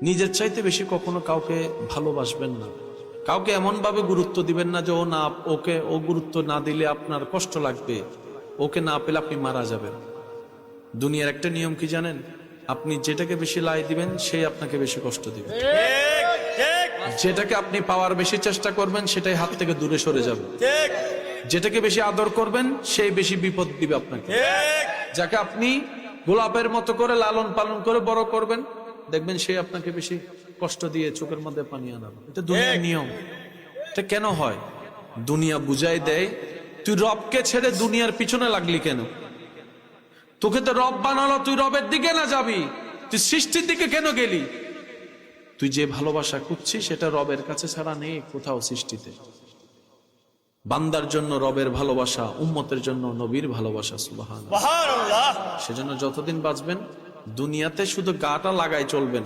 নিজের চাইতে বেশি কখনো কাউকে ভালোবাসবেন না, কাউকে এমন ভাবে গুরুত্ব দিবেন না যে ও না, ওকে ও গুরুত্ব না দিলে আপনার কষ্ট লাগবে, ওকে না পেলে আপনি মারা যাবেন। দুনিয়ার একটা নিয়ম কি জানেন? আপনি যেটাকে বেশি লাই দিবেন সেই আপনাকে বেশি কষ্ট দিবে, যেটাকে আপনি পাওয়ার বেশি চেষ্টা করবেন সেটাই হাত থেকে দূরে সরে যাবে, যেটাকে বেশি আদর করবেন সেই বেশি বিপদ দিবে আপনাকে। যাকে আপনি গোলাপের মতো করে লালন পালন করে বড় করবেন দেখবেন সে আপনাকে বেশি কষ্ট দিয়ে চোখের মধ্যে পানি আনাবে। এটা দুনিয়ার নিয়ম। এটা কেন হয়? দুনিয়া বুঝাই দেয় তুই রবকে ছেড়ে দুনিয়ার পিছনে লাগলি কেন? তোকে তো রব বানালো, তুই রবের দিকে না যাবি, তুই সৃষ্টির দিকে কেন গেলি? তুই যে ভালোবাসা খুঁজছিস সেটা রবের কাছে ছাড়া নেই কোথাও সৃষ্টিতে। বান্দার জন্য রবের ভালোবাসা, উম্মতের জন্য নবীর ভালোবাসা। সুবহানাল্লাহ। সেজন্য যতদিন বাঁচবেন দুনিয়াতে শুধু গাটা লাগাই চলবেন।